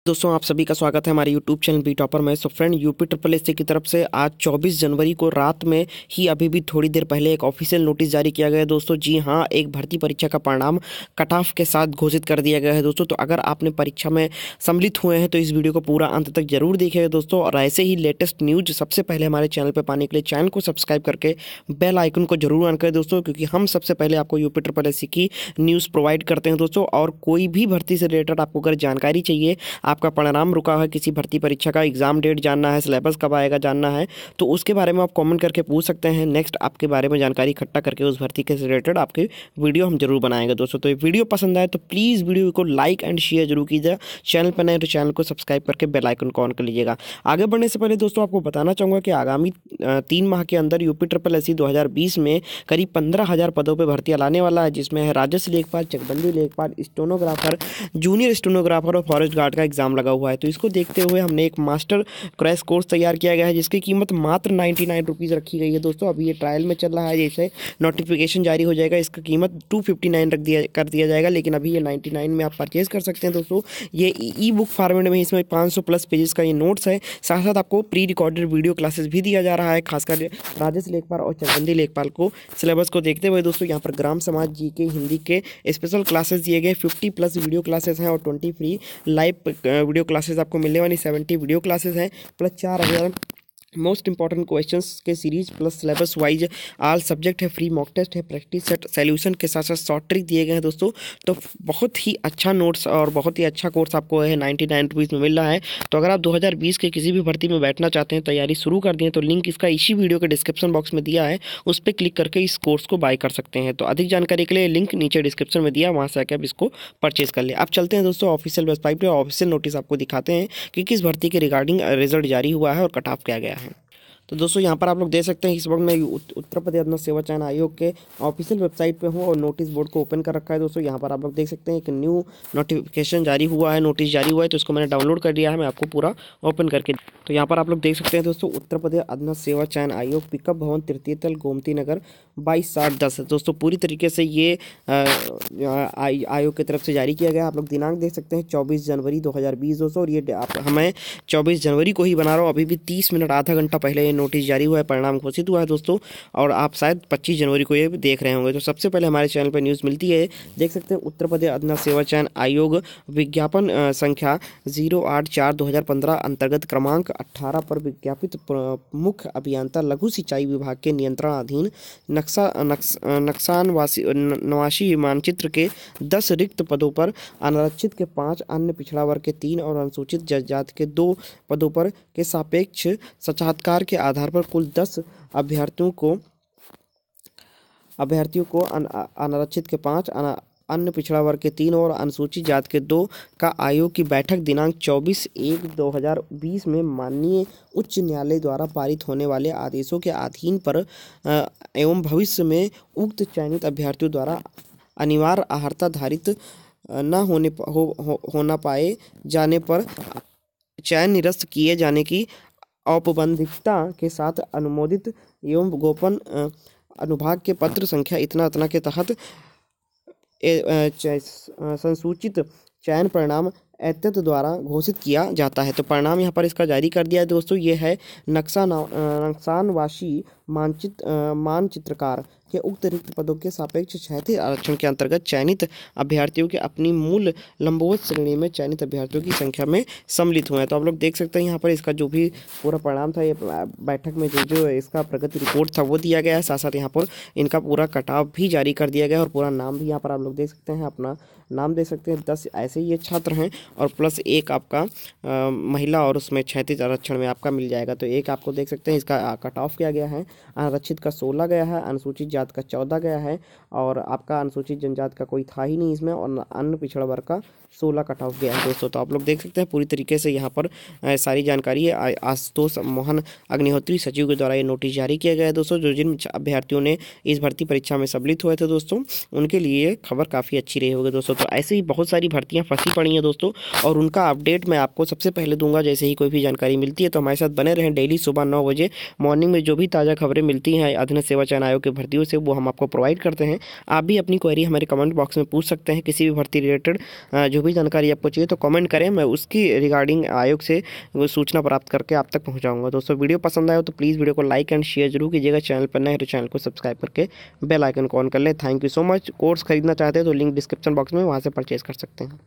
दोस्तों आप सभी का स्वागत है हमारे यूट्यूब चैनल बी टॉपर में। So friend, UP triple S C की तरफ से आज 24 जनवरी को रात में ही अभी भी थोड़ी देर पहले एक ऑफिशियल नोटिस जारी किया गया है दोस्तों। जी हाँ, एक भर्ती परीक्षा का परिणाम कट ऑफ के साथ घोषित कर दिया गया है दोस्तों। तो अगर आपने परीक्षा में सम्मिलित हुए हैं तो इस वीडियो को पूरा अंत तक जरूर देखिएगा दोस्तों। और ऐसे ही लेटेस्ट न्यूज सबसे पहले हमारे चैनल पर पाने के लिए चैनल को सब्सक्राइब करके बेल आइकन को जरूर ऑन करें दोस्तों, क्योंकि हम सबसे पहले आपको यूपी ट्रिपल एस सी की न्यूज़ प्रोवाइड करते हैं दोस्तों। और कोई भी भर्ती से रिलेटेड आपको अगर जानकारी चाहिए, आपका परिणाम रुका है, किसी भर्ती परीक्षा का एग्जाम डेट जानना है, सिलेबस कब आएगा जानना है, तो उसके बारे में आप कमेंट करके पूछ सकते हैं। नेक्स्ट आपके बारे में जानकारी इकट्ठा करके उस भर्ती के रिलेटेड आपके वीडियो हम जरूर बनाएंगे दोस्तों। तो ये वीडियो पसंद आए तो प्लीज़ वीडियो को लाइक एंड शेयर जरूर कीजिए। चैनल पर नए तो चैनल को सब्सक्राइब करके बेल आइकन को ऑन कर लीजिएगा। आगे बढ़ने से पहले दोस्तों आपको बताना चाहूँगा कि आगामी 3 माह के अंदर यूपी ट्रिपल एस सी 2020 में करीब 15,000 पदों पर भर्ती लाने वाला है, जिसमें है राजस्व लेखपाल, चकबंदी लेखपाल, स्टेनोग्राफर, जूनियर स्टेनोग्राफर और फॉरेस्ट गार्ड का एग्जाम लगा हुआ है। तो इसको देखते हुए हमने एक मास्टर क्रैश कोर्स तैयार किया गया है, जिसकी कीमत मात्र 99 रुपीज़ रखी गई है दोस्तों। अभी ये ट्रायल में चल रहा है, जैसे नोटिफिकेशन जारी हो जाएगा इसका कीमत 259 कर दिया जाएगा, लेकिन अभी ये 99 में आप परचेज कर सकते हैं दोस्तों। ये ई बुक फॉर्मेट में, इसमें 500 प्लस पेजेस का ये नोट्स है। साथ साथ आपको प्री रिकॉर्डेड वीडियो क्लासेस भी दिया जा रहा है, खासकर राजस्व लेखपाल और चकबंदी लेखपाल को सिलेबस को देखते हुए दोस्तों। यहाँ पर ग्राम समाज, जी के, हिंदी के स्पेशल क्लासेस दिए गए। 50 प्लस वीडियो क्लासेस हैं और 20 फ्री लाइव वीडियो क्लासेस आपको मिलने वाली। 70 वीडियो क्लासेस हैं प्लस 4000 मोस्ट इंपॉर्टेंट क्वेश्चंस के series plus syllabus wise all subject है। फ्री मॉक टेस्ट है, प्रैक्टिस सेट, सॉल्यूशन के साथ साथ शॉर्ट ट्रिक दिए गए हैं दोस्तों। तो बहुत ही अच्छा नोट्स और बहुत ही अच्छा कोर्स आपको है 99 रुपीज़ में मिल रहा है। तो अगर आप 2020 के किसी भी भर्ती में बैठना चाहते हैं, तैयारी शुरू कर दें, तो लिंक इसका इसी वीडियो के डिस्क्रिप्शन बॉक्स में दिया है, उस पर क्लिक करके इस कोर्स को बाय कर सकते हैं। तो अधिक जानकारी के लिए लिंक नीचे डिस्क्रिप्शन में दिया, वहाँ से आकर आप इसको परचेज कर लें। अब चलते हैं दोस्तों ऑफिशियल वेबसाइट पर, ऑफिशियल नोटिस आपको दिखाते हैं कि किस भर्ती के रिगार्डिंग रिजल्ट जारी हुआ है और कट ऑफ किया गया है। तो दोस्तों यहाँ पर आप लोग देख सकते हैं, इस वक्त मैं उत्तर प्रदेश अधीन सेवा चयन आयोग के ऑफिशियल वेबसाइट पे हूँ और नोटिस बोर्ड को ओपन कर रखा है दोस्तों। यहाँ पर आप लोग देख सकते हैं एक न्यू नोटिफिकेशन जारी हुआ है, नोटिस जारी हुआ है, तो इसको मैंने डाउनलोड कर लिया है। मैं आपको पूरा ओपन करके, तो यहाँ पर आप लोग देख सकते हैं दोस्तों, उत्तर प्रदेश अधीन सेवा चयन आयोग, पिकअप भवन, तृतीय तल, गोमती नगर, 22/7/10 दोस्तों। पूरी तरीके से ये आयोग की तरफ से जारी किया गया। आप लोग दिनांक देख सकते हैं 24 जनवरी 2020 दोस्तों। और ये हमें 24 जनवरी को ही बना रहा हूँ, अभी भी 30 मिनट आधा घंटा पहले नोटिस जारी हुआ है, परिणाम घोषित हुआ है दोस्तों। और आप शायद 25 जनवरी को ये देख रहे होंगे। तो सबसे पहले हमारे चैनल पर न्यूज़ मिलती है, देख सकते हैं उत्तर प्रदेश अधीन सेवा चयन आयोग विज्ञापन संख्या 084/2015 अंतर्गत क्रमांक 18 पर विज्ञापित मुख्य अभियंता लघु सिंचाई विभाग के नियंत्रणाधीन नवासी मानचित्र के 10 रिक्त पदों पर, अनारक्षित के 5, अन्य पिछड़ा वर्ग के 3 और अनुसूचित जनजाति के 2 पदों पर के सापेक्ष साक्षात्कार के आधार पर कुल 10 अभ्यर्थियों को अनारक्षित के 5, अन्य पिछड़ा वर्ग के 3 और अनुसूचित जाति के 2 का आयोग की बैठक दिनांक 24/1/2020 में माननीय उच्च न्यायालय द्वारा पारित होने वाले आदेशों के अधीन पर एवं भविष्य में उक्त चयनित अभ्यर्थियों द्वारा अनिवार्य अर्हता धारित न होना पाए जाने पर चयन निरस्त किए जाने की औपबंधिकता के साथ अनुमोदित एवं गोपन अनुभाग के पत्र संख्या इतना के तहत संसूचित चयन परिणाम एतत् द्वारा घोषित किया जाता है। तो परिणाम यहाँ पर इसका जारी कर दिया है दोस्तों। ये है नक्सानवासी मानचित्रकार के उक्त रिक्त पदों के सापेक्ष क्षैतिज आरक्षण के अंतर्गत चयनित अभ्यर्थियों के अपनी मूल लंबवत श्रेणी में चयनित अभ्यर्थियों की संख्या में सम्मिलित हुए हैं। तो आप लोग देख सकते हैं यहाँ पर इसका जो भी पूरा परिणाम था, ये बैठक में जो इसका प्रगति रिपोर्ट था वो दिया गया है। साथ साथ यहाँ पर इनका पूरा कटाव भी जारी कर दिया गया और पूरा नाम भी यहाँ पर आप लोग देख सकते हैं, अपना नाम देख सकते हैं। 10 ऐसे ये छात्र हैं और प्लस 1 आपका महिला और उसमें क्षैतिज आरक्षण में आपका मिल जाएगा। तो 1 आपको देख सकते हैं इसका कट ऑफ किया गया है। आरक्षित का 16 गया है, अनुसूचित जात का 14 गया है और आपका अनुसूचित जनजात का कोई था ही नहीं इसमें, और अन्य पिछड़ा वर्ग का 16 कट ऑफ गया है दोस्तों। तो आप लोग देख सकते हैं पूरी तरीके से यहाँ पर सारी जानकारी है। आशुतोष मोहन अग्निहोत्री सचिव के द्वारा ये नोटिस जारी किया गया है दोस्तों। जो जिन अभ्यर्थियों ने इस भर्ती परीक्षा में सम्मिलित हुए थे दोस्तों, उनके लिए खबर काफ़ी अच्छी रही होगी दोस्तों। तो ऐसे ही बहुत सारी भर्तियां फंसी पड़ी हैं दोस्तों, और उनका अपडेट मैं आपको सबसे पहले दूंगा जैसे ही कोई भी जानकारी मिलती है। तो हमारे साथ बने रहें। डेली सुबह 9 बजे मॉर्निंग में जो भी ताज़ा खबरें मिलती हैं अधीन सेवा चयन आयोग की भर्तियों से, वो हम आपको प्रोवाइड करते हैं। आप भी अपनी क्वेरी हमारे कमेंट बॉक्स में पूछ सकते हैं, किसी भी भर्ती रिलेटेड जो जो भी जानकारी आपको चाहिए तो कमेंट करें, मैं उसकी रिगार्डिंग आयोग से वो सूचना प्राप्त करके आप तक पहुंचाऊंगा। दोस्तों वीडियो पसंद आया तो प्लीज़ वीडियो को लाइक एंड शेयर जरूर कीजिएगा। चैनल पर नए हैं तो चैनल को सब्सक्राइब करके बेल आइकन को ऑन कर लें। Thank you so much. Course खरीदना चाहते हैं तो लिंक डिस्क्रिप्शन बॉक्स में, वहाँ से परचेज कर सकते हैं।